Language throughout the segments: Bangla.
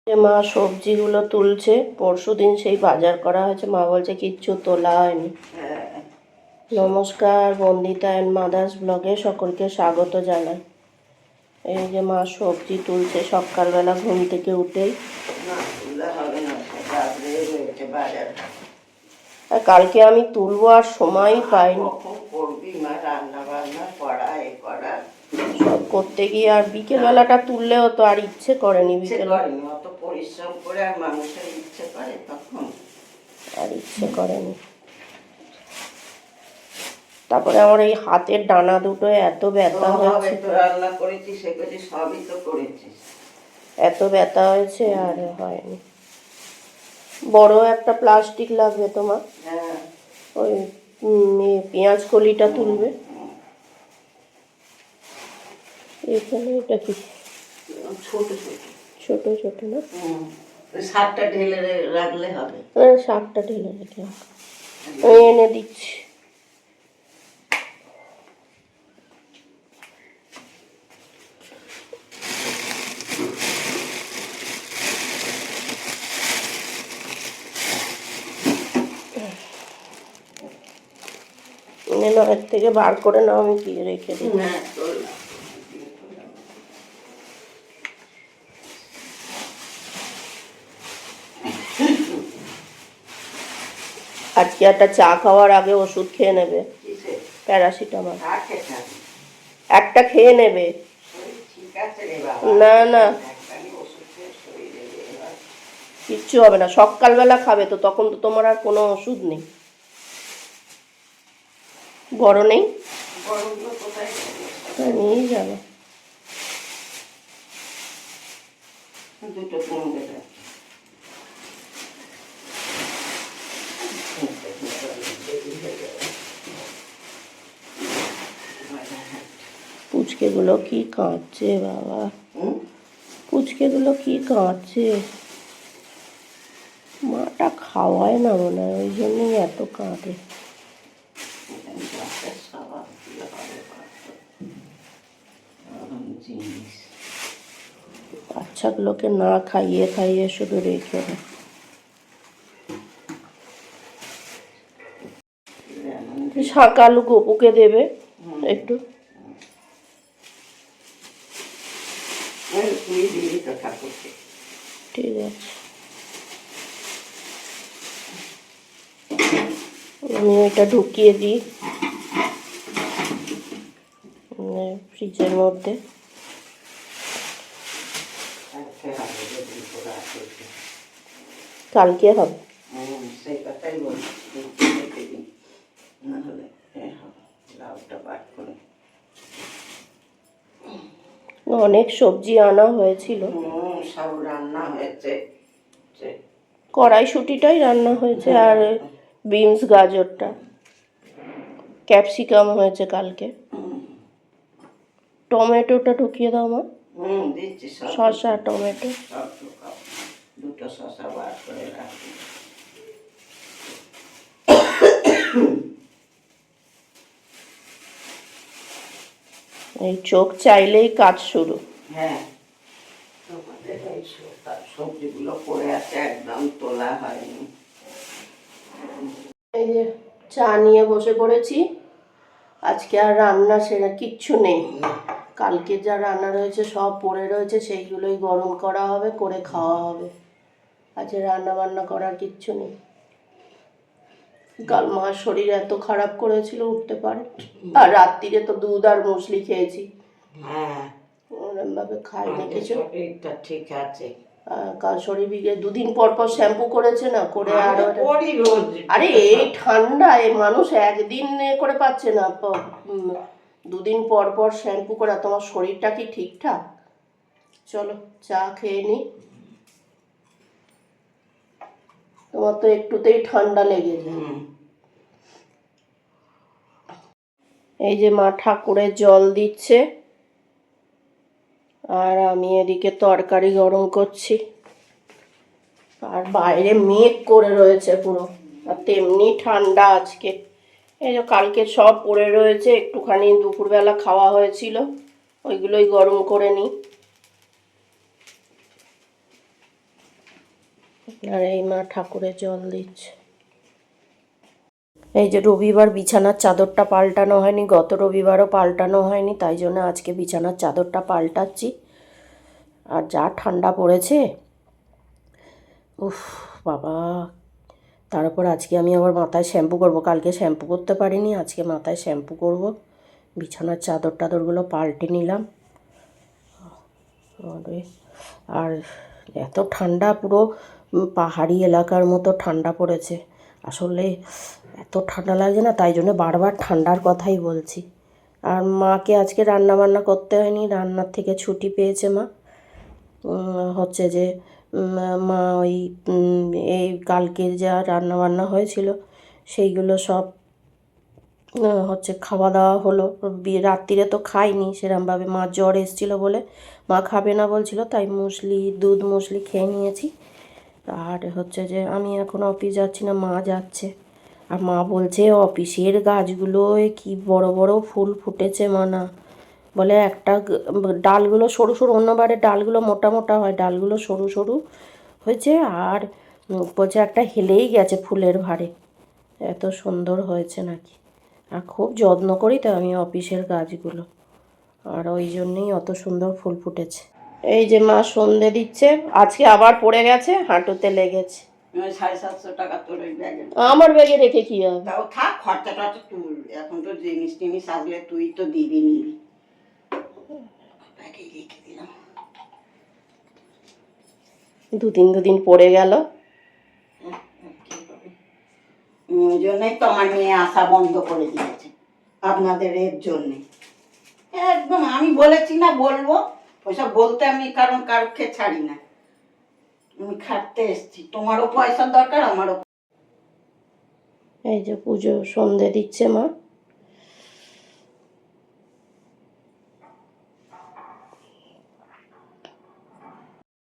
মা সবজিগুলো তুলছে, পরশুদিন সেই বাজার করা হয়েছে, মা বলছে কিচ্ছু তোলা হয়নি। নমস্কার, বন্দিতা অ্যান্ড মাদার্স ব্লগে সকলকে স্বাগত জানাই। এই যে মা সবজি তুলছে সকালবেলা ঘুম থেকে উঠেই। কালকে আমি তুলবো আর সময়ই পাইনি, সব করতে গিয়ে আর বিকেলবেলাটা তুললেও তো আর ইচ্ছে করেনি, বিকেল অত পরিশ্রম করে আর মানুষের ইচ্ছে করে তখন আর ইচ্ছে করেনি। তারপরে আমার এই হাতের ডানা দুটো এত ব্যথা হয়েছে, রান্না করেছি সেগুলি সবই তো করেছিস, এত ব্যথা হয়েছে আর হয়নি। বড় একটা প্লাস্টিক লাগবে তোমার, ওই পেঁয়াজ কলিটা তুলবে। এখানে এটা কি ছোট ছোট ছোট ছোট না? শাকটা ঢেলে রাখলে হবে। হ্যাঁ, শাকটা ঢেলে রেখে আমি এনে দিচ্ছি। এর থেকে বার করে নাও, আমি কি রেখে দিই। আজকে একটা চা খাওয়ার আগে ওষুধ খেয়ে নেবে, প্যারাসিটামল একটা খেয়ে নেবে। না না, কিচ্ছু হবে না, সকালবেলা খাবে তো, তখন তো তোমার আর কোনো ওষুধ নেই। বড় নেই, নিয়েই যাবে। পুচকেগুলো কি কাঁদছে বাবা, পুচকেগুলো কি কাঁদছে। মাটা খাওয়ায় না মনে হয়, ওই জন্যই এত কাঁদে। বাচ্চাগুলোকে না খাইয়ে খাইয়ে শুধু রেখে দেয়। শাক আলু গপুকে দেবে একটু। ঠিক আছে, আমি এটা ঢুকিয়ে দিই ফ্রিজের মধ্যে। কালকে হবে, অনেক সবজি আনা হয়েছিল, সব রান্না হয়েছে, কড়াইশুঁটিটাই রান্না হয়েছে আর বিনস গাজরটা, ক্যাপসিকাম হয়েছে কালকে। টমেটোটা ঢুকিয়ে দাও মা, শসা টমেটো দুটো শসা বার করে রাখি। এই চোখ চাইলেই কাজ শুরু। হ্যাঁ, সবজিগুলো পড়ে আছে, একদম তোলা হয়নি। এই যে চা নিয়ে বসে পড়েছি। আজকে আর রান্না সেরা কিচ্ছু নেই, কালকে যা রান্না রয়েছে সব পড়ে রয়েছে, সেইগুলোই গরম করা হবে, করে খাওয়া হবে। আজকে রান্না বান্না করার কিচ্ছু নেই। কাল মার শরীর এত খারাপ করেছিল, উঠতে পারে, আর রাত্রিরে তো দুধ আর মুসলি খেয়েছি। ওরম ভাবে খাইনি কিছু, ঠিক আছে। কাল শরীর বিগে দুদিন পর পর শ্যাম্পু করেছে না, করে আর আরে এই ঠান্ডায় মানুষ একদিন করে পাচ্ছে না, দুদিন পর পর শ্যাম্পু করা। তোমার শরীরটা কি ঠিকঠাক? চলো চা খেয়ে নি, তোমার তো একটুতেই ঠান্ডা লেগে যায়। এই যে মা ঠাকুরের জল দিচ্ছে আর আমি এদিকে তরকারি গরম করছি। আর বাইরে মেঘ করে রয়েছে পুরো, আর তেমনি ঠান্ডা আজকে। এই যে কালকে সব পড়ে রয়েছে, একটুখানি দুপুরবেলা খাওয়া হয়েছিল, ওইগুলোই গরম করে নিই। আর এই মা ঠাকুরের জল দিচ্ছে। এই যে রবিবার বিছানার চাদরটা পাল্টানো হয়নি, গত রবিবারও পাল্টানো হয়নি, তাই জন্য আজকে বিছানার চাদরটা পাল্টাচ্ছি। আর যা ঠান্ডা পড়েছে, উফ বাবা। তার উপর আজকে আমি আবার মাথায় শ্যাম্পু করব, কালকে শ্যাম্পু করতে পারিনি, আজকে মাথায় শ্যাম্পু করব। বিছানার চাদর টাদরগুলো পাল্টে নিলাম। আর এত ঠান্ডা, পুরো পাহাড়ি এলাকার মতো ঠান্ডা পড়েছে। আসলে এত ঠান্ডা লাগছে না, তাই জন্য বারবার ঠান্ডার কথাই বলছি। আর মাকে আজকে রান্না বান্না করতে হয়নি, রান্নার থেকে ছুটি পেয়েছে মা। হচ্ছে যে মা ওই এই কালকের যা রান্না বান্না হয়েছিল সেইগুলো সব হচ্ছে খাওয়া দাওয়া হলো। রাত্রিরে তো খাইনি সেরমভাবে, মা জ্বর এসেছিলো বলে মা খাবে না বলছিল, তাই মুসলি, দুধ মুসলি খেয়ে নিয়েছি। আর হচ্ছে যে আমি এখন অফিস যাচ্ছি না, মা যাচ্ছে। আর মা বলছে অফিসের গাছগুলোয় কি বড় বড় ফুল ফুটেছে মানা, বলে একটা ডালগুলো সরু সরু, অন্যবারে ডালগুলো মোটা মোটা হয়, ডালগুলো সরু সরু হয়েছে। আর বলছে একটা হেলেই গেছে ফুলের ভারে, এত সুন্দর হয়েছে নাকি। আর খুব যত্ন করি তো আমি অফিসের গাছগুলো, আর ওই জন্যেই অত সুন্দর ফুল ফুটেছে। এই যে মা সন্ধে দিচ্ছে, আজকে আবার পড়ে গেছে, হাঁটুতে লেগেছে। 750 টাকা তোর ওই ব্যাগে। আমার ব্যাগে রেখে কি হবে? তাও থাক, খরচাটা তো তুল, এখন তো জিনিস টিনিস আসলে তুই তো দিবি নিবি। ব্যাগে রেখে দিলাম। দুদিন পড়ে গেল। ওই জন্যই তো আমার মেয়ে আসা বন্ধ করে দিয়েছে, আপনাদের এর জন্যে। একদম আমি বলেছি না বলবো, ওইসব বলতে আমি কারণ কারোকে ছাড়ি না। আমি খাটতে এসছি, তোমারও পয়সার দরকার, আমারও। এই যে পুজো সন্ধে দিচ্ছে মা।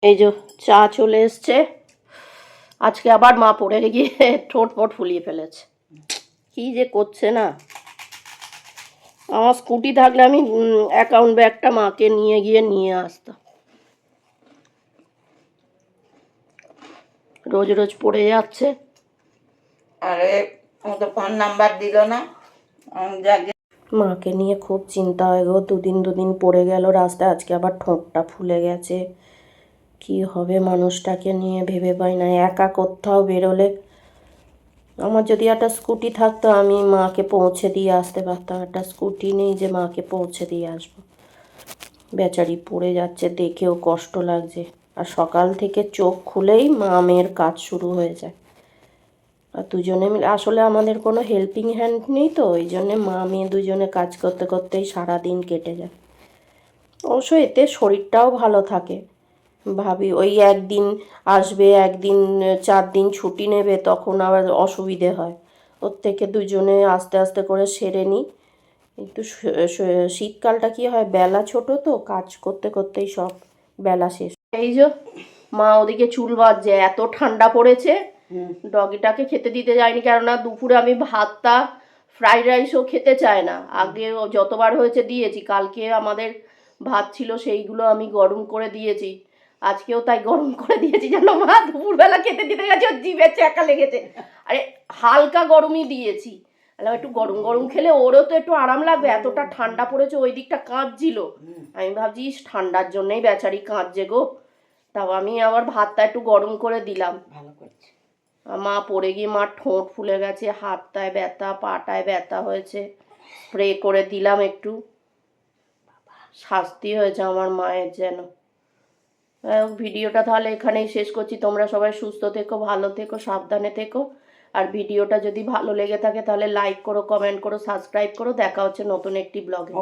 এই যে চা চলে এসছে। আজকে আবার মা পড়ে গিয়ে ঠোঁট ফোট ফুলিয়ে ফেলেছে, কি যে করছে না। আমার স্কুটি থাকলে আমি অ্যাকাউন্ট ব্যাগটা মাকে নিয়ে গিয়ে নিয়ে আসতাম, রোজ রোজ পড়ে যাচ্ছে। আরে ও তো ফোন নাম্বার দিল না। মাকে নিয়ে খুব চিন্তা হয় গো, দুদিন পড়ে গেল রাস্তায়, আজকে আবার ঠোঁটটা ফুলে গেছে। কি হবে মানুষটাকে নিয়ে ভেবে পাই না। একা কোথাও বেরোলে, আমার যদি একটা স্কুটি থাকতো আমি মাকে পৌঁছে দিয়ে আসতে পারতাম, একটা স্কুটি নেই যে মাকে পৌঁছে দিয়ে আসবো। বেচারি পড়ে যাচ্ছে, দেখেও কষ্ট লাগছে। আর সকাল থেকে চোখ খুলেই মা মেয়ের কাজ শুরু হয়ে যায়। আর দুজনে মিলে, আসলে আমাদের কোনো হেল্পিং হ্যান্ড নেই তো, ওই জন্যে মা মেয়ে দুজনে কাজ করতে করতেই সারাদিন কেটে যায়। অবশ্য এতে শরীরটাও ভালো থাকে। ভাবি ওই একদিন আসবে, একদিন 4 দিন ছুটি নেবে, তখন আবার অসুবিধে হয়। ওর থেকে দুজনে আস্তে আস্তে করে সেরে নিই। কিন্তু শীতকালটা কি হয়, বেলা ছোট তো, কাজ করতে করতেই সব বেলা শেষ। এই যে মা ওদিকে চুল বাজছে, এত ঠান্ডা পড়েছে। ডগিটাকে খেতে দিতে যায়নি, কেননা দুপুরে আমি ভাতটা ফ্রাইড রাইসও খেতে চায় না। আগে যতবার হয়েছে দিয়েছি, কালকে আমাদের ভাত ছিল সেইগুলো আমি গরম করে দিয়েছি, আজকেও তাই গরম করে দিয়েছি। জানো মা দুপুরবেলা খেতে দিতে গেছে, ওর জিভে চ্যাকা লেগেছে। আরে হালকা গরমই দিয়েছি, একটু গরম গরম খেলে ওরও তো একটু আরাম লাগবে। এতটা ঠান্ডা পড়েছে, ওই দিকটা কাঁদছিল। আমি ভাবছি ঠান্ডার জন্যই বেচারি কাঁদছে গো। তাও আমি আবার ভাতটা একটু গরম করে দিলাম। ভালো করছে। মা পড়ে গিয়ে মার ঠোঁট ফুলে গেছে, হাতটায় ব্যথা, পাটায় ব্যথা হয়েছে, স্প্রে করে দিলাম একটু। শাস্তি হয়েছে আমার মায়ের যেন। ভিডিওটা তাহলে এখানেই শেষ করছি। তোমরা সবাই সুস্থ থেকো, ভালো থেকো, সাবধানে থেকো। আর ভিডিওটা যদি ভালো লেগে থাকে তাহলে লাইক করো, কমেন্ট করো, সাবস্ক্রাইব করো। দেখা হচ্ছে নতুন একটি ব্লগে।